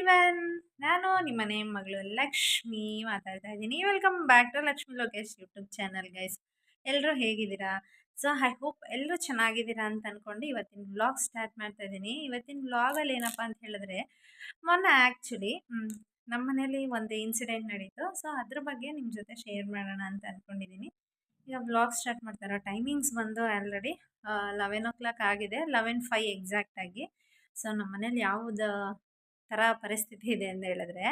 Everyone, ನಾನು ನಿಮ್ಮನೆ ಮಗಳು ಲಕ್ಷ್ಮಿ ಮಾತಾಡ್ತಾ ಇದ್ದೀನಿ. Welcome back to Lakshmi Lokesh YouTube channel guys. ಎಲ್ಲರೂ ಹೇಗಿದ್ದೀರಾ? ಸೊ ಐ ಹೋಪ್ ಎಲ್ಲರೂ ಚೆನ್ನಾಗಿದ್ದೀರಾ ಅಂತ ಅಂದ್ಕೊಂಡು ಇವತ್ತಿನ ವ್ಲಾಗ್ ಸ್ಟಾರ್ಟ್ ಮಾಡ್ತಾ ಇದ್ದೀನಿ. ಇವತ್ತಿನ ವ್ಲಾಗಲ್ಲಿ ಏನಪ್ಪ ಅಂತ ಹೇಳಿದ್ರೆ, ಮೊನ್ನೆ ಆ್ಯಕ್ಚುಲಿ ನಮ್ಮ ಮನೇಲಿ ಒಂದು ಇನ್ಸಿಡೆಂಟ್ ನಡೀತು. ಸೊ ಅದ್ರ ಬಗ್ಗೆ ನಿಮ್ಮ ಜೊತೆ ಶೇರ್ ಮಾಡೋಣ ಅಂತ ಅಂದ್ಕೊಂಡಿದ್ದೀನಿ. ಈಗ ವ್ಲಾಗ್ ಸ್ಟಾರ್ಟ್ ಮಾಡ್ತಾರೋ ಟೈಮಿಂಗ್ಸ್ ಬಂದು ಆಲ್ರೆಡಿ 11 o'clock ಆಗಿದೆ, 11:05 ಎಕ್ಸಾಕ್ಟಾಗಿ. ಸೊ ನಮ್ಮ ಮನೇಲಿ ಯಾವುದು ಥರ ಪರಿಸ್ಥಿತಿ ಇದೆ ಅಂತ ಹೇಳಿದ್ರೆ,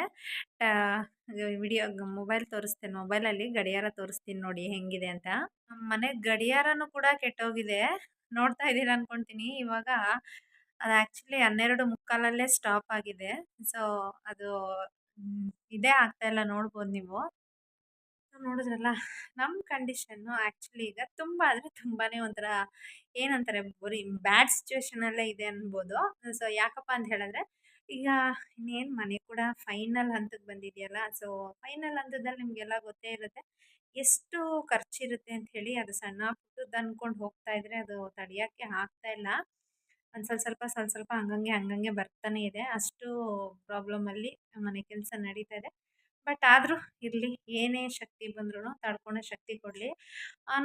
ವಿಡಿಯೋ ಮೊಬೈಲ್ ತೋರಿಸ್ತೇನೆ, ಮೊಬೈಲಲ್ಲಿ ಗಡಿಯಾರ ತೋರಿಸ್ತೀನಿ ನೋಡಿ ಹೆಂಗಿದೆ ಅಂತ. ನಮ್ಮ ಮನೆ ಗಡಿಯಾರನೂ ಕೂಡ ಕೆಟ್ಟೋಗಿದೆ, ನೋಡ್ತಾ ಇದ್ದೀರಾ ಅನ್ಕೊಳ್ತೀನಿ. ಇವಾಗ ಅದು ಆ್ಯಕ್ಚುಲಿ 12:45 ಸ್ಟಾಪ್ ಆಗಿದೆ. ಸೊ ಅದು ಇದೇ ಆಗ್ತಾ ಇಲ್ಲ, ನೋಡ್ಬೋದು ನೀವು. ನೋಡಿದ್ರಲ್ಲ ನಮ್ಮ ಕಂಡೀಷನ್ನು ಆ್ಯಕ್ಚುಲಿ ಈಗ ತುಂಬ ಅಂದರೆ ತುಂಬಾನೇ ಒಂಥರ ಏನಂತಾರೆ, ಬರೀ ಬ್ಯಾಡ್ ಸಿಚುವೇಶನಲ್ಲೇ ಇದೆ ಅನ್ಬೋದು. ಸೊ ಯಾಕಪ್ಪ ಅಂತ ಹೇಳಿದ್ರೆ, ಈಗ ಇನ್ನೇನು ಮನೆ ಕೂಡ ಫೈನಲ್ ಹಂತಕ್ಕೆ ಬಂದಿದೆಯಲ್ಲ. ಸೊ ಫೈನಲ್ ಹಂತದಲ್ಲಿ ನಿಮಗೆಲ್ಲ ಗೊತ್ತೇ ಇರುತ್ತೆ ಎಷ್ಟು ಖರ್ಚಿರುತ್ತೆ ಅಂತ ಹೇಳಿ. ಅದು ಸಣ್ಣ ಪುಟ್ಟದ್ದು ಅಂದ್ಕೊಂಡು ಹೋಗ್ತಾ ಇದ್ರೆ ಅದು ತಡೆಯೋಕ್ಕೆ ಆಗ್ತಾ ಇಲ್ಲ. ಒಂದು ಸ್ವಲ್ಪ ಸ್ವಲ್ಪ ಹಂಗಂಗೆ ಹಂಗಂಗೆ ಬರ್ತಾನೆ ಇದೆ. ಅಷ್ಟು ಪ್ರಾಬ್ಲಮಲ್ಲಿ ಮನೆ ಕೆಲಸ ನಡೀತಾ ಇದೆ. ಬಟ್ ಆದರೂ ಇರಲಿ, ಏನೇ ಶಕ್ತಿ ಬಂದ್ರೂ ತಡ್ಕೊಳೋ ಶಕ್ತಿ ಕೊಡಲಿ.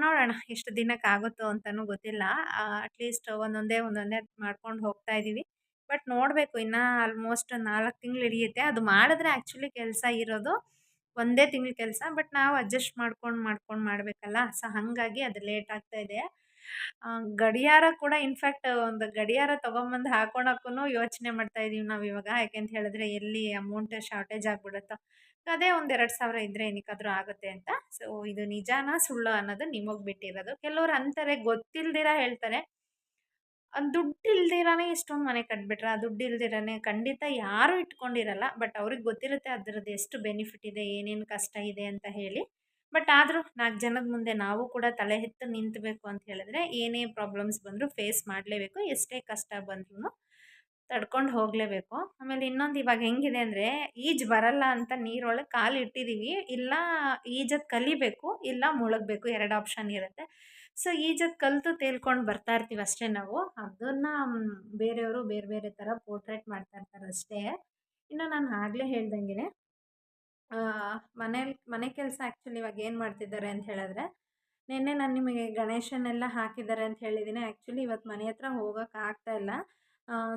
ನೋಡೋಣ ಎಷ್ಟು ದಿನಕ್ಕಾಗುತ್ತೋ ಅಂತಲೂ ಗೊತ್ತಿಲ್ಲ. ಅಟ್ಲೀಸ್ಟ್ ಒಂದೊಂದೇ ಮಾಡ್ಕೊಂಡು ಹೋಗ್ತಾ ಇದ್ದೀವಿ. ಬಟ್ ನೋಡಬೇಕು, ಇನ್ನೂ ಆಲ್ಮೋಸ್ಟ್ 4 ತಿಂಗಳು ಹಿಡಿಯುತ್ತೆ. ಅದು ಮಾಡಿದ್ರೆ ಆ್ಯಕ್ಚುಲಿ ಕೆಲಸ ಇರೋದು ಒಂದೇ ತಿಂಗಳ ಕೆಲಸ. ಬಟ್ ನಾವು ಅಡ್ಜಸ್ಟ್ ಮಾಡ್ಕೊಂಡು ಮಾಡಬೇಕಲ್ಲ. ಸೊ ಹಾಗಾಗಿ ಅದು ಲೇಟ್ ಆಗ್ತಾ ಇದೆ. ಗಡಿಯಾರ ಕೂಡ ಇನ್‌ಫ್ಯಾಕ್ಟ್ ಒಂದು ಗಡಿಯಾರ ತೊಗೊಂಬಂದು ಹಾಕೊಳಕ್ಕೂ ಯೋಚನೆ ಮಾಡ್ತಾ ಇದೀವಿ ನಾವಿವಾಗ. ಯಾಕೆಂತ ಹೇಳಿದ್ರೆ ಎಲ್ಲಿ ಅಮೌಂಟ್ ಶಾರ್ಟೇಜ್ ಆಗ್ಬಿಡುತ್ತೋ. ಅದೇ ಒಂದು 2,000 ಇದ್ರೆ ಏನಕ್ಕಾದ್ರೂ ಆಗುತ್ತೆ ಅಂತ. ಸೊ ಇದು ನಿಜಾನಾ ಸುಳ್ಳೋ ಅನ್ನೋದು ನಿಮಗೆ ಬಿಟ್ಟಿರೋದು. ಕೆಲವ್ರು ಅಂತಾರೆ, ಗೊತ್ತಿಲ್ದಿರ ಹೇಳ್ತಾರೆ. ದುಡ್ಡು ಇಲ್ದಿರಾನೇ ಇಷ್ಟೊಂದು ಮನೆ ಕಟ್ಬಿಟ್ರಾ? ದುಡ್ಡು ಇಲ್ದಿರಾನೇ ಖಂಡಿತ ಯಾರೂ ಇಟ್ಕೊಂಡಿರಲ್ಲ. ಬಟ್ ಅವ್ರಿಗೆ ಗೊತ್ತಿರುತ್ತೆ ಅದ್ರದ್ದು ಎಷ್ಟು ಬೆನಿಫಿಟ್ ಇದೆ, ಏನೇನು ಕಷ್ಟ ಇದೆ ಅಂತ ಹೇಳಿ. ಬಟ್ ಆದರೂ 4 ಜನದ ಮುಂದೆ ನಾವು ಕೂಡ ತಲೆ ಎತ್ತು ನಿಂತಬೇಕು ಅಂತ ಹೇಳಿದ್ರೆ, ಏನೇ ಪ್ರಾಬ್ಲಮ್ಸ್ ಬಂದರೂ ಫೇಸ್ ಮಾಡಲೇಬೇಕು. ಎಷ್ಟೇ ಕಷ್ಟ ಬಂದ್ರೂ ತಡ್ಕೊಂಡು ಹೋಗಲೇಬೇಕು. ಆಮೇಲೆ ಇನ್ನೊಂದು ಇವಾಗ ಹೆಂಗಿದೆ ಅಂದರೆ, ಈಜು ಬರಲ್ಲ ಅಂತ ನೀರೊಳಗೆ ಕಾಲು ಇಟ್ಟಿದ್ದೀವಿ. ಇಲ್ಲ ಈಜೋದು ಕಲಿಬೇಕು, ಇಲ್ಲ ಮುಳುಗಬೇಕು, 2 ಆಪ್ಷನ್ ಇರುತ್ತೆ. ಸೊ ಈಜೋದು ಕಲಿತು ತೇಲ್ಕೊಂಡು ಬರ್ತಾ ಇರ್ತೀವಿ ಅಷ್ಟೇ ನಾವು. ಅದನ್ನು ಬೇರೆಯವರು ಬೇರೆ ಬೇರೆ ಥರ ಪೋರ್ಟ್ರೇಟ್ ಮಾಡ್ತಾ ಇರ್ತಾರೆ ಅಷ್ಟೇ. ಇನ್ನು ನಾನು ಆಗಲೇ ಹೇಳ್ದಂಗೆ, ಮನೆ ಕೆಲಸ ಆ್ಯಕ್ಚುಲಿ ಇವಾಗ ಏನು ಮಾಡ್ತಿದ್ದಾರೆ ಅಂತ ಹೇಳಿದ್ರೆ, ನಿನ್ನೆ ನಾನು ನಿಮಗೆ ಗಣೇಶನೆಲ್ಲ ಹಾಕಿದ್ದಾರೆ ಅಂತ ಹೇಳಿದ್ದೀನಿ. ಆ್ಯಕ್ಚುಲಿ ಇವತ್ತು ಮನೆ ಹತ್ರ ಹೋಗೋಕೆ ಆಗ್ತಾ ಇಲ್ಲ.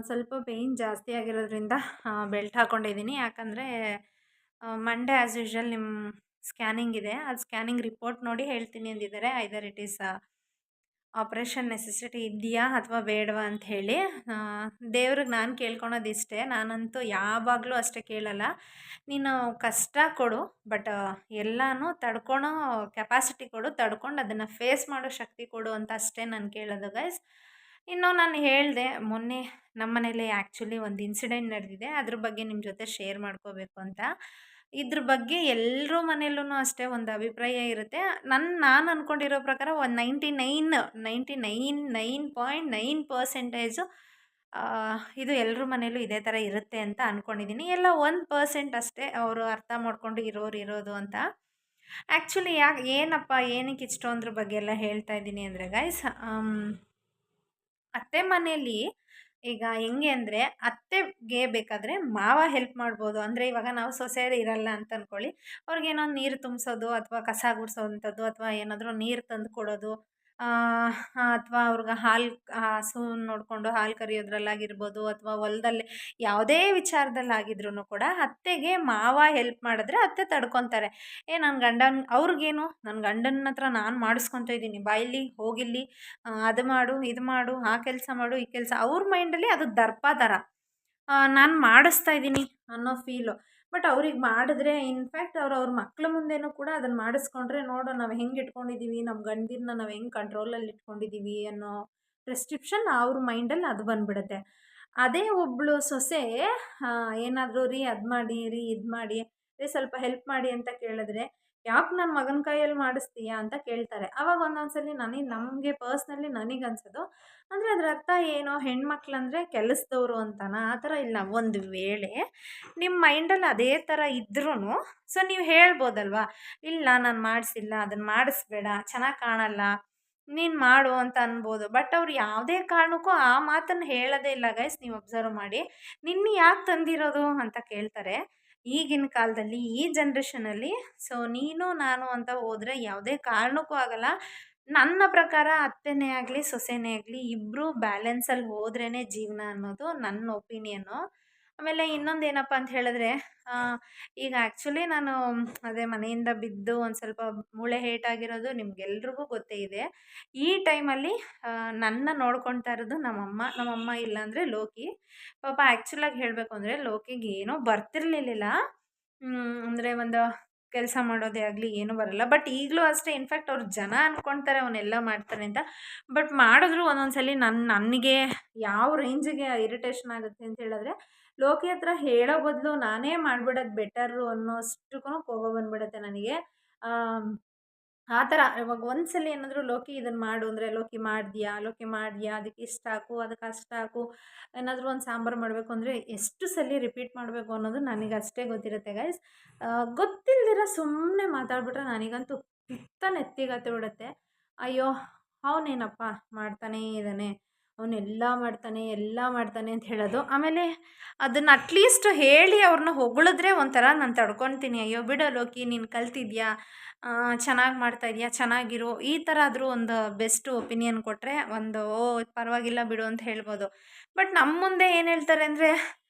ಸ್ವಲ್ಪ ಪೇಯ್ನ್ ಜಾಸ್ತಿ ಆಗಿರೋದ್ರಿಂದ ಬೆಲ್ಟ್ ಹಾಕ್ಕೊಂಡಿದ್ದೀನಿ. ಯಾಕಂದರೆ ಮಂಡೇ ಆ್ಯಸ್ ಯೂಶ್ವಲ್ ನಿಮ್ಮ ಸ್ಕ್ಯಾನಿಂಗ್ ಇದೆ. ಅದು ಸ್ಕ್ಯಾನಿಂಗ್ ರಿಪೋರ್ಟ್ ನೋಡಿ ಹೇಳ್ತೀನಿ ಅಂದಿದ್ದಾರೆ. Either it is operation necessity ಇದೆಯಾ ಅಥವಾ ಬೇಡವಾ ಅಂತ ಹೇಳಿ. ದೇವ್ರಿಗೆ ನಾನು ಕೇಳ್ಕೊಳೋದು ಇಷ್ಟೇ, ನಾನಂತೂ ಯಾವಾಗಲೂ ಅಷ್ಟೇ ಕೇಳಲ್ಲ, ನೀನು ಕಷ್ಟ ಕೊಡು ಬಟ್ ಎಲ್ಲನೂ ತಡ್ಕೊಳೋ ಕೆಪಾಸಿಟಿ ಕೊಡು, ತಡ್ಕೊಂಡು ಅದನ್ನು ಫೇಸ್ ಮಾಡೋ ಶಕ್ತಿ ಕೊಡು ಅಂತ ಅಷ್ಟೇ ನಾನು ಕೇಳೋದು ಗೈಸ್. ಇನ್ನು ನಾನು ಹೇಳಿದೆ ಮೊನ್ನೆ, ನಮ್ಮ ಮನೇಲಿ ಆ್ಯಕ್ಚುಲಿ ಒಂದು ಇನ್ಸಿಡೆಂಟ್ ನಡೆದಿದೆ, ಅದ್ರ ಬಗ್ಗೆ ನಿಮ್ಮ ಜೊತೆ ಶೇರ್ ಮಾಡ್ಕೋಬೇಕು ಅಂತ. ಇದ್ರ ಬಗ್ಗೆ ಎಲ್ಲರ ಮನೆಯಲ್ಲೂ ಅಷ್ಟೇ ಒಂದು ಅಭಿಪ್ರಾಯ ಇರುತ್ತೆ. ನಾನು ಅಂದ್ಕೊಂಡಿರೋ ಪ್ರಕಾರ ಒಂದು 99.9% ಇದು ಎಲ್ಲರ ಮನೇಲೂ ಇದೇ ಥರ ಇರುತ್ತೆ ಅಂತ ಅಂದ್ಕೊಂಡಿದ್ದೀನಿ. ಎಲ್ಲ 1% ಅಷ್ಟೇ ಅವರು ಅರ್ಥ ಮಾಡ್ಕೊಂಡು ಇರೋದು ಅಂತ. ಆ್ಯಕ್ಚುಲಿ ಏನಕ್ಕೆ ಇಷ್ಟೊಂದ್ರ ಬಗ್ಗೆ ಎಲ್ಲ ಹೇಳ್ತಾ ಇದ್ದೀನಿ ಅಂದರೆ ಗೈಸ್, ಅತ್ತೆ ಮನೇಲಿ ಈಗ ಹೆಂಗೆ ಅಂದರೆ, ಅತ್ತೆಗೆ ಬೇಕಾದರೆ ಮಾವ ಹೆಲ್ಪ್ ಮಾಡ್ಬೋದು. ಅಂದರೆ ಇವಾಗ ನಾವು ಸೊಸೆಯರು ಇರಲ್ಲ ಅಂತ ಅಂದ್ಕೊಳ್ಳಿ, ಅವ್ರಿಗೇನೋ ನೀರು ತುಂಬಿಸೋದು ಅಥವಾ ಕಸ ಗುಡಿಸೋವಂಥದ್ದು ಅಥವಾ ಏನಾದರೂ ನೀರು ತಂದು ಕೊಡೋದು, ಅಥವಾ ಅವ್ರಿಗೆ ಹಸು ನೋಡಿಕೊಂಡು ಹಾಲು ಕರೆಯೋದ್ರಲ್ಲಾಗಿರ್ಬೋದು, ಅಥವಾ ಹೊಲದಲ್ಲಿ ಯಾವುದೇ ವಿಚಾರದಲ್ಲಾಗಿದ್ರೂ ಕೂಡ ಅತ್ತೆಗೆ ಮಾವ ಹೆಲ್ಪ್ ಮಾಡಿದ್ರೆ ಅತ್ತೆ ತಡ್ಕೊತಾರೆ. ನನ್ನ ಗಂಡನ ಅವ್ರಿಗೇನು, ನನ್ನ ಗಂಡನ ಹತ್ರ ನಾನು ಮಾಡಿಸ್ಕೊತಾ ಇದ್ದೀನಿ, ಬಾಯಲ್ಲಿ ಹೋಗಿಲ್ಲಿ ಅದು ಮಾಡು, ಇದು ಮಾಡು, ಆ ಕೆಲಸ ಮಾಡು, ಈ ಕೆಲಸ. ಅವ್ರ ಮೈಂಡಲ್ಲಿ ಅದು ದರ್ಪ ಥರ, ನಾನು ಮಾಡಿಸ್ತಾ ಇದ್ದೀನಿ ಅನ್ನೋ ಫೀಲು. ಬಟ್ ಅವ್ರಿಗೆ ಮಾಡಿದ್ರೆ, ಇನ್ಫ್ಯಾಕ್ಟ್ ಅವ್ರ ಮಕ್ಳ ಮುಂದೆನೂ ಕೂಡ ಅದನ್ನು ಮಾಡಿಸ್ಕೊಂಡ್ರೆ, ನೋಡು ನಾವು ಹೆಂಗೆ ಇಟ್ಕೊಂಡಿದ್ದೀವಿ, ನಮ್ಮ ಗಂಡಿರನ್ನ ನಾವು ಹೆಂಗೆ ಕಂಟ್ರೋಲಲ್ಲಿ ಇಟ್ಕೊಂಡಿದ್ದೀವಿ ಅನ್ನೋ ಪ್ರಿಸ್ಕ್ರಿಪ್ಷನ್ ಅವ್ರ ಮೈಂಡಲ್ಲಿ ಅದು ಬಂದುಬಿಡುತ್ತೆ. ಅದೇ ಒಬ್ಬಳು ಸೊಸೆ ಏನಾದರೂ ರೀ ಅದು ಮಾಡಿ, ರೀ ಇದು ಮಾಡಿ, ರೀ ಸ್ವಲ್ಪ ಹೆಲ್ಪ್ ಮಾಡಿ ಅಂತ ಕೇಳಿದ್ರೆ, ಯಾಕೆ ನನ್ನ ಮಗನ ಕೈಯಲ್ಲಿ ಮಾಡಿಸ್ತೀಯಾ ಅಂತ ಕೇಳ್ತಾರೆ. ಆವಾಗ ಒಂದೊಂದ್ಸಲಿ ನಮಗೆ ಪರ್ಸ್ನಲಿ ನನಗನ್ಸೋದು, ಅಂದರೆ ಅದ್ರ ಅರ್ಥ ಏನು, ಹೆಣ್ಮಕ್ಳಂದರೆ ಕೆಲಸದವ್ರು ಅಂತನಾ? ಆ ಥರ ಇಲ್ಲ. ಒಂದು ವೇಳೆ ನಿಮ್ಮ ಮೈಂಡಲ್ಲಿ ಅದೇ ಥರ ಇದ್ರೂ ಸೊ ನೀವು ಹೇಳ್ಬೋದಲ್ವಾ, ಇಲ್ಲ ನಾನು ಮಾಡಿಸಿಲ್ಲ, ಅದನ್ನು ಮಾಡಿಸ್ಬೇಡ, ಚೆನ್ನಾಗಿ ಕಾಣಲ್ಲ, ನೀನು ಮಾಡು ಅಂತ ಅನ್ಬೋದು. ಬಟ್ ಅವ್ರು ಯಾವುದೇ ಕಾರಣಕ್ಕೂ ಆ ಮಾತನ್ನು ಹೇಳೋದೇ ಇಲ್ಲ ಗೈಸ್, ನೀವು ಅಬ್ಸರ್ವ್ ಮಾಡಿ. ನಿನ್ನ ಯಾಕೆ ತಂದಿರೋದು ಅಂತ ಕೇಳ್ತಾರೆ ಈಗಿನ ಕಾಲದಲ್ಲಿ, ಈ ಜನ್ರೇಷನಲ್ಲಿ. ಸೊ ನೀನು ನಾನು ಅಂತ ಹೋದ್ರೆ ಯಾವುದೇ ಕಾರಣಕ್ಕೂ ಆಗಲ್ಲ. ನನ್ನ ಪ್ರಕಾರ ಅತ್ತೆನೇ ಆಗಲಿ ಸೊಸೆನೇ ಆಗಲಿ ಇಬ್ಬರು ಬ್ಯಾಲೆನ್ಸಲ್ಲಿ ಹೋದ್ರೇ ಜೀವನ ಅನ್ನೋದು ನನ್ನ ಒಪಿನಿಯನ್ನು. ಆಮೇಲೆ ಇನ್ನೊಂದು ಏನಪ್ಪ ಅಂತ ಹೇಳಿದ್ರೆ, ಈಗ ಆ್ಯಕ್ಚುಲಿ ನಾನು ಅದೇ ಮನೆಯಿಂದ ಬಿದ್ದು ಒಂದು ಸ್ವಲ್ಪ ಮೂಳೆ ಏಟಾಗಿರೋದು ನಿಮ್ಗೆಲ್ರಿಗೂ ಗೊತ್ತೇ ಇದೆ. ಈ ಟೈಮಲ್ಲಿ ನನ್ನ ನೋಡ್ಕೊಳ್ತಾ ಇರೋದು ನಮ್ಮಮ್ಮ ಇಲ್ಲಾಂದರೆ ಲೋಕಿ. ಪಾಪ ಆ್ಯಕ್ಚುಲಾಗಿ ಹೇಳಬೇಕು ಅಂದರೆ ಲೋಕಿಗೆ ಏನೂ ಬರ್ತಿರ್ಲಿಲ್ಲ. ಅಂದರೆ ಒಂದು ಕೆಲಸ ಮಾಡೋದೇ ಆಗಲಿ ಏನೂ ಬರಲ್ಲ. ಬಟ್ ಈಗಲೂ ಅಷ್ಟೇ, ಇನ್ಫ್ಯಾಕ್ಟ್ ಅವ್ರು ಜನ ಅಂದ್ಕೊಳ್ತಾರೆ ಅವನ್ನೆಲ್ಲ ಮಾಡ್ತಾನೆ ಅಂತ. ಬಟ್ ಮಾಡಿದ್ರು ಒಂದೊಂದು ಸಲ ನನಗೆ ಯಾವ ರೇಂಜಿಗೆ ಇರಿಟೇಷನ್ ಆಗುತ್ತೆ ಅಂತ ಹೇಳಿದ್ರೆ, ಲೋಕಿ ಹತ್ರ ಹೇಳೋ ಬದಲು ನಾನೇ ಮಾಡಿಬಿಡೋದು ಬೆಟರು ಅನ್ನೋಷ್ಟಕ್ಕೂ ಕೋಪ ಬಂದ್ಬಿಡುತ್ತೆ ನನಗೆ. ಆ ಥರ ಇವಾಗ ಒಂದ್ಸಲ ಏನಾದರೂ ಲೋಕಿ ಇದನ್ನು ಮಾಡು ಅಂದರೆ, ಲೋಕಿ ಮಾಡಿದ್ಯಾ ಅದಕ್ಕೆ ಇಷ್ಟು ಹಾಕು, ಅದಕ್ಕೆ ಅಷ್ಟು ಹಾಕು. ಏನಾದರೂ ಒಂದು ಸಾಂಬಾರು ಮಾಡಬೇಕು ಅಂದರೆ ಎಷ್ಟು ಸಲ ರಿಪೀಟ್ ಮಾಡಬೇಕು ಅನ್ನೋದು ನನಗೆ ಅಷ್ಟೇ ಗೊತ್ತಿರುತ್ತೆ ಗೈಸ್. ಗೊತ್ತಿಲ್ದಿರ ಸುಮ್ಮನೆ ಮಾತಾಡ್ಬಿಟ್ರೆ ನನಗಂತೂ ಪಿತ್ತ ನೆತ್ತಿಗೆ ಹತ್ತಿ ಬಿಡುತ್ತೆ. ಅಯ್ಯೋ ಅವನೇನಪ್ಪ ಮಾಡ್ತಾನೇ ಇದ್ದಾನೆ, ಅವನೆಲ್ಲ ಮಾಡ್ತಾನೆ ಅಂತ ಹೇಳೋದು. ಆಮೇಲೆ ಅದನ್ನು ಅಟ್ಲೀಸ್ಟ್ ಹೇಳಿ ಅವ್ರನ್ನ ಹೊಗಳಿದ್ರೆ ಒಂಥರ ನಾನು ತಡ್ಕೊತೀನಿ. ಅಯ್ಯೋ ಬಿಡು ಲೋಕಿ, ನೀನು ಕಲ್ತಿದ್ಯಾ, ಚೆನ್ನಾಗಿ ಮಾಡ್ತಾಯಿದ್ಯಾ, ಚೆನ್ನಾಗಿರು, ಈ ಥರ ಆದರೂ ಒಂದು ಬೆಸ್ಟ್ ಒಪಿನಿಯನ್ ಕೊಟ್ಟರೆ ಒಂದು ಪರವಾಗಿಲ್ಲ ಬಿಡು ಅಂತ ಹೇಳ್ಬೋದು. ಬಟ್ ನಮ್ಮ ಮುಂದೆ ಏನು ಹೇಳ್ತಾರೆ ಅಂದರೆ,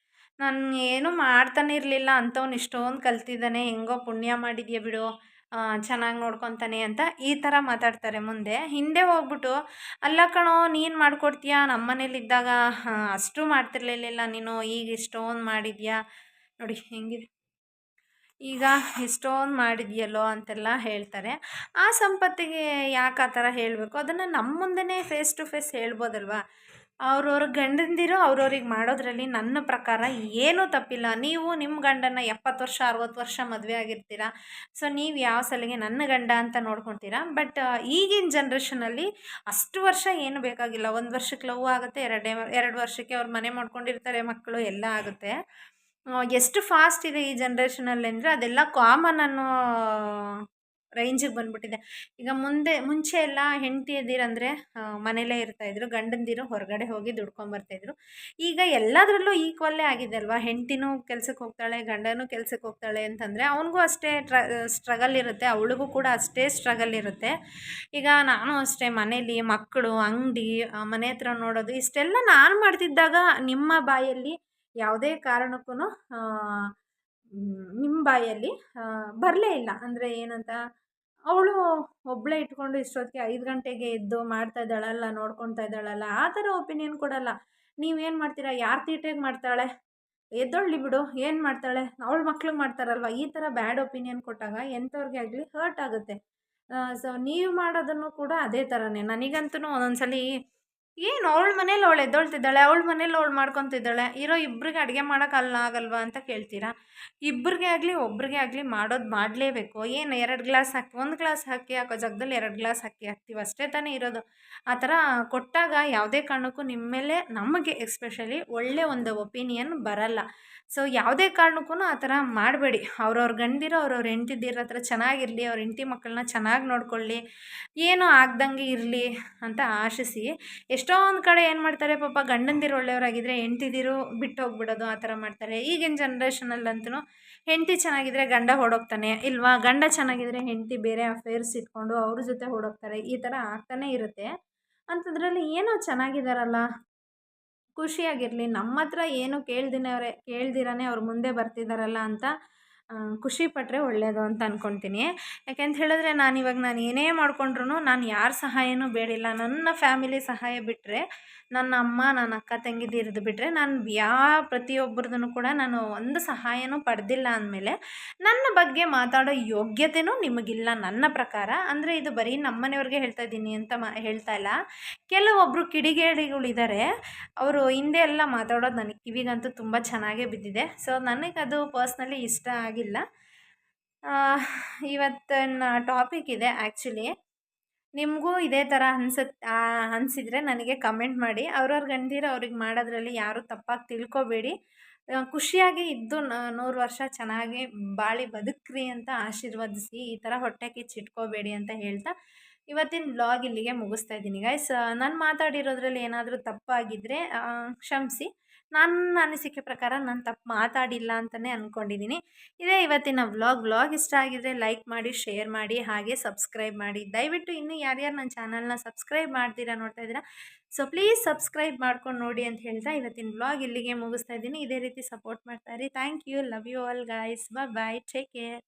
ನಾನು ಏನೂ ಮಾಡ್ತಾನೆ ಇರಲಿಲ್ಲ, ಅಂಥವ್ನು ಇಷ್ಟೊಂದು ಕಲ್ತಿದ್ದಾನೆ, ಹೆಂಗೋ ಪುಣ್ಯ ಮಾಡಿದ್ಯಾ ಬಿಡು, ಚೆನ್ನಾಗಿ ನೋಡ್ಕೊತಾನೆ ಅಂತ ಈ ಥರ ಮಾತಾಡ್ತಾರೆ ಮುಂದೆ. ಹಿಂದೆ ಹೋಗ್ಬಿಟ್ಟು, ಅಲ್ಲ ಕಣೋ ನೀನು ಮಾಡ್ಕೊಡ್ತೀಯಾ, ನಮ್ಮ ಮನೇಲಿದ್ದಾಗ ಅಷ್ಟು ಮಾಡ್ತಿರ್ಲಿಲ್ಲ ನೀನು, ಈಗ ಇಷ್ಟೊಂದು ಮಾಡಿದ್ಯಾ ನೋಡಿ ಹೆಂಗಿದೆ, ಈಗ ಇಷ್ಟೊಂದು ಮಾಡಿದ್ಯಲ್ಲೋ ಅಂತೆಲ್ಲ ಹೇಳ್ತಾರೆ. ಆ ಸಂಪತ್ತಿಗೆ ಯಾಕೆ ಆ ಥರ ಹೇಳಬೇಕು? ಅದನ್ನು ನಮ್ಮ ಮುಂದೆನೇ ಫೇಸ್ ಟು ಫೇಸ್ ಹೇಳ್ಬೋದಲ್ವಾ? ಅವ್ರವ್ರ ಗಂಡಂದಿರು ಅವ್ರವ್ರಿಗೆ ಮಾಡೋದ್ರಲ್ಲಿ ನನ್ನ ಪ್ರಕಾರ ಏನೂ ತಪ್ಪಿಲ್ಲ. ನೀವು ನಿಮ್ಮ ಗಂಡನ 70 ವರ್ಷ 60 ವರ್ಷ ಮದುವೆ ಆಗಿರ್ತೀರ. ಸೊ ನೀವು ಯಾವ ಸಲಿಗೆ ನನ್ನ ಗಂಡ ಅಂತ ನೋಡ್ಕೊತೀರಾ. ಬಟ್ ಈಗಿನ ಜನ್ರೇಷನಲ್ಲಿ ಅಷ್ಟು ವರ್ಷ ಏನು ಬೇಕಾಗಿಲ್ಲ. 1 ವರ್ಷಕ್ಕೆ ಲವ್ ಆಗುತ್ತೆ, 2 ವರ್ಷಕ್ಕೆ ಅವ್ರು ಮನೆ ಮಾಡ್ಕೊಂಡಿರ್ತಾರೆ, ಮಕ್ಕಳು ಎಲ್ಲ ಆಗುತ್ತೆ. ಎಷ್ಟು ಫಾಸ್ಟ್ ಇದೆ ಈ ಜನ್ರೇಷನಲ್ಲಿ ಅಂದರೆ ಅದೆಲ್ಲ ಕಾಮನ್ ಅನ್ನೋ ರೇಂಜಿಗೆ ಬಂದ್ಬಿಟ್ಟಿದೆ. ಈಗ ಮುಂಚೆ ಎಲ್ಲ ಹೆಂಡತಿಯಂದಿರಂದರೆ ಮನೇಲೇ ಇರ್ತಾಯಿದ್ರು, ಗಂಡಂದಿರು ಹೊರಗಡೆ ಹೋಗಿ ದುಡ್ಕೊಂಬರ್ತಾಯಿದ್ರು. ಈಗ ಎಲ್ಲದರಲ್ಲೂ ಈಕ್ವಲ್ಲೇ ಆಗಿದೆ ಅಲ್ವಾ? ಹೆಂಡತಿನೂ ಕೆಲ್ಸಕ್ಕೆ ಹೋಗ್ತಾಳೆ, ಗಂಡನೂ ಕೆಲ್ಸಕ್ಕೆ ಹೋಗ್ತಾಳೆ ಅಂತಂದರೆ ಅವನಿಗೂ ಅಷ್ಟೇ ಸ್ಟ್ರಗಲ್ ಇರುತ್ತೆ, ಅವಳಿಗೂ ಕೂಡ ಅಷ್ಟೇ ಸ್ಟ್ರಗಲ್ ಇರುತ್ತೆ. ಈಗ ನಾನು ಅಷ್ಟೇ ಮನೇಲಿ ಮಕ್ಕಳು, ಅಂಗಡಿ, ಮನೆ ಹತ್ರ ನೋಡೋದು ಇಷ್ಟೆಲ್ಲ ನಾನು ಮಾಡ್ತಿದ್ದಾಗ ನಿಮ್ಮ ಬಾಯಲ್ಲಿ ಯಾವುದೇ ಕಾರಣಕ್ಕೂ ನಿಮ್ಮ ಬಾಯಲ್ಲಿ ಬರಲೇ ಇಲ್ಲ. ಅಂದರೆ ಏನಂತ, ಅವಳು ಒಬ್ಬಳೇ ಇಟ್ಕೊಂಡು ಇಷ್ಟೊತ್ತಿಗೆ 5 ಗಂಟೆಗೆ ಎದ್ದು ಮಾಡ್ತಾ ಇದ್ದಾಳಲ್ಲ, ನೋಡ್ಕೊತಾ ಇದ್ದಾಳಲ್ಲ, ಆ ಥರ ಒಪಿನಿಯನ್ ಕೊಡಲ್ಲ. ನೀವೇನು ಮಾಡ್ತೀರಾ, ಯಾರು ತೀಟೆಗೆ ಮಾಡ್ತಾಳೆ, ಎದ್ದೊಳ್ಳಿ ಬಿಡು, ಏನು ಮಾಡ್ತಾಳೆ, ಅವಳ ಮಕ್ಳಿಗೆ ಮಾಡ್ತಾರಲ್ವ, ಈ ಥರ ಬ್ಯಾಡ್ ಒಪಿನಿಯನ್ ಕೊಟ್ಟಾಗ ಎಂಥವ್ರಿಗೆ ಆಗಲಿ ಹರ್ಟ್ ಆಗುತ್ತೆ. ಸೊ ನೀವು ಮಾಡೋದನ್ನು ಕೂಡ ಅದೇ ಥರನೇ. ನನಗಂತೂ ಒಂದೊಂದು ಸಲ ಏನು ಅವಳ ಮನೇಲಿ ಅವಳು ಎದ್ದೊಳ್ತಿದ್ದಾಳೆ, ಅವಳ ಮನೇಲಿ ಅವಳು ಮಾಡ್ಕೊತಿದ್ದಾಳೆ, ಇರೋ ಇಬ್ಬರಿಗೆ ಅಡುಗೆ ಮಾಡೋಕ್ಕಾಗಲ್ವಾ ಅಂತ ಕೇಳ್ತೀರಾ? ಇಬ್ಬರಿಗೆ ಆಗಲಿ ಒಬ್ರಿಗೆ ಆಗಲಿ ಮಾಡೋದು ಮಾಡಲೇಬೇಕು. ಏನು 2 ಗ್ಲಾಸ್ ಹಾಕಿ 1 ಗ್ಲಾಸ್ ಅಕ್ಕಿ ಹಾಕೋ ಜಾಗದಲ್ಲಿ 2 ಗ್ಲಾಸ್ ಅಕ್ಕಿ ಹಾಕ್ತೀವಿ ಅಷ್ಟೇ ತಾನೇ ಇರೋದು. ಆ ಥರ ಕೊಟ್ಟಾಗ ಯಾವುದೇ ಕಾರಣಕ್ಕೂ ನಿಮ್ಮ ಮೇಲೆ ನಮಗೆ ಎಸ್ಪೆಷಲಿ ಒಳ್ಳೆಯ ಒಂದು ಒಪಿನಿಯನ್ ಬರಲ್ಲ. ಸೊ ಯಾವುದೇ ಕಾರಣಕ್ಕೂ ಆ ಥರ ಮಾಡಬೇಡಿ. ಅವ್ರವ್ರ ಗಂಡಿರೋ ಅವ್ರವ್ರ ಹೆಂಡ್ತಿದಿರ ಹತ್ರ ಚೆನ್ನಾಗಿರಲಿ, ಅವ್ರ ಹೆಂಡ್ತಿ ಮಕ್ಕಳನ್ನ ಚೆನ್ನಾಗಿ ನೋಡ್ಕೊಳ್ಳಿ, ಏನೂ ಆಗ್ದಂಗೆ ಇರಲಿ ಅಂತ ಆಶಿಸಿ. ಎಷ್ಟೊಂದು ಕಡೆ ಏನು ಮಾಡ್ತಾರೆ ಪಾಪ, ಗಂಡಂದಿರು ಒಳ್ಳೆಯವರಾಗಿದ್ದರೆ ಹೆಂಡ್ತಿದಿರು ಬಿಟ್ಟು ಹೋಗ್ಬಿಡೋದು, ಆ ಥರ ಮಾಡ್ತಾರೆ. ಈಗಿನ ಜನ್ರೇಷನಲ್ಲಂತೂ ಹೆಂಡತಿ ಚೆನ್ನಾಗಿದ್ದರೆ ಗಂಡ ಹೊಡೋಗ್ತಾನೆ, ಇಲ್ವಾ ಗಂಡ ಚೆನ್ನಾಗಿದ್ದರೆ ಹೆಂಡತಿ ಬೇರೆ ಅಫೇರ್ಸ್ ಇಟ್ಕೊಂಡು ಅವ್ರ ಜೊತೆ ಹೊಡೋಗ್ತಾರೆ. ಈ ಥರ ಆಗ್ತಾನೇ ಇರುತ್ತೆ. ಅಂಥದ್ರಲ್ಲಿ ಏನೋ ಚೆನ್ನಾಗಿದ್ದಾರಲ್ಲ, ಖುಷಿಯಾಗಿರಲಿ. ನಮ್ಮ ಹತ್ರ ಏನು ಕೇಳ್ದಿರಾನೇ ಅವ್ರು ಮುಂದೆ ಬರ್ತಿದ್ದಾರಲ್ಲ ಅಂತ ಖುಷಿ ಪಟ್ಟರೆ ಒಳ್ಳೆಯದು ಅಂತ ಅಂದ್ಕೊತೀನಿ. ಯಾಕೆಂತ ಹೇಳಿದ್ರೆ ನಾನು ಏನೇ ಮಾಡಿಕೊಂಡ್ರು ನಾನು ಯಾರ ಸಹಾಯನೂ ಬೇಡಿಲ್ಲ. ನನ್ನ ಫ್ಯಾಮಿಲಿ ಸಹಾಯ ಬಿಟ್ಟರೆ, ನನ್ನ ಅಮ್ಮ, ನನ್ನ ಅಕ್ಕ ತಂಗಿದಿರದು ಬಿಟ್ಟರೆ ನಾನು ಪ್ರತಿಯೊಬ್ಬರದೂ ಕೂಡ ನಾನು ಒಂದು ಸಹಾಯನೂ ಪಡೆದಿಲ್ಲ ಅಂದಮೇಲೆ ನನ್ನ ಬಗ್ಗೆ ಮಾತಾಡೋ ಯೋಗ್ಯತೆಯೂ ನಿಮಗಿಲ್ಲ ನನ್ನ ಪ್ರಕಾರ. ಅಂದರೆ ಇದು ಬರೀ ನಮ್ಮ ಮನೆಯವ್ರಿಗೆ ಹೇಳ್ತಾ ಇದ್ದೀನಿ ಅಂತ ಹೇಳ್ತಾ ಇಲ್ಲ. ಕೆಲವೊಬ್ಬರು ಕಿಡಿಗೇಡಿಗಳಿದ್ದಾರೆ, ಅವರು ಹಿಂದೆ ಎಲ್ಲ ಮಾತಾಡೋದು ನನಗೆ ಕಿವಿಗಂತೂ ತುಂಬ ಚೆನ್ನಾಗೇ ಬಿದ್ದಿದೆ. ಸೊ ನನಗದು ಪರ್ಸ್ನಲಿ ಇಷ್ಟ ಆಗಿಲ್ಲ. ಇವತ್ತಿನ ಟಾಪಿಕ್ ಇದೆ ಆ್ಯಕ್ಚುಲಿ. ನಿಮಗೂ ಇದೇ ಥರ ಅನಿಸಿದರೆ ನನಗೆ ಕಮೆಂಟ್ ಮಾಡಿ. ಅವ್ರವ್ರ ಗಂಡಿರು ಅವ್ರಿಗೆ ಮಾಡೋದ್ರಲ್ಲಿ ಯಾರೂ ತಪ್ಪಾಗಿ ತಿಳ್ಕೊಬೇಡಿ. ಖುಷಿಯಾಗಿ ಇದ್ದು 100 ವರ್ಷ ಚೆನ್ನಾಗಿ ಬಾಳಿ ಬದುಕ್ರಿ ಅಂತ ಆಶೀರ್ವದಿಸಿ, ಈ ಥರ ಹೊಟ್ಟೆ ಕಿಚ್ಚಿಟ್ಕೋಬೇಡಿ ಅಂತ ಹೇಳ್ತಾ ಇವತ್ತಿನ ವ್ಲಾಗ್ ಇಲ್ಲಿಗೆ ಮುಗಿಸ್ತಾ ಇದ್ದೀನಿ ಗೈಸ್. ನಾನು ಮಾತಾಡಿರೋದ್ರಲ್ಲಿ ಏನಾದರೂ ತಪ್ಪಾಗಿದ್ದರೆ ಕ್ಷಮಿಸಿ. ನನ್ನ ಅನಿಸಿಕೆ ಪ್ರಕಾರ ನಾನು ತಪ್ಪು ಮಾತಾಡಿಲ್ಲ ಅಂತಲೇ ಅಂದ್ಕೊಂಡಿದ್ದೀನಿ. ಇದೇ ಇವತ್ತಿನ ವ್ಲಾಗ್ ಇಷ್ಟ ಆಗಿದ್ರೆ ಲೈಕ್ ಮಾಡಿ, ಶೇರ್ ಮಾಡಿ, ಹಾಗೆ ಸಬ್ಸ್ಕ್ರೈಬ್ ಮಾಡಿ. ದಯವಿಟ್ಟು ಇನ್ನೂ ಯಾರ್ಯಾರು ನನ್ನ ಚಾನಲ್ನ ಸಬ್ಸ್ಕ್ರೈಬ್ ಮಾಡ್ತೀರಾ ನೋಡ್ತಾ ಇದ್ದೀರಾ, ಸೊ ಪ್ಲೀಸ್ ಸಬ್ಸ್ಕ್ರೈಬ್ ಮಾಡ್ಕೊಂಡು ನೋಡಿ ಅಂತ ಹೇಳ್ತಾ ಇವತ್ತಿನ ವ್ಲಾಗ್ ಇಲ್ಲಿಗೆ ಮುಗಿಸ್ತಾ ಇದ್ದೀನಿ. ಇದೇ ರೀತಿ ಸಪೋರ್ಟ್ ಮಾಡ್ತಾ ಇರಿ. Thank you, love you all guys. Bye, take care.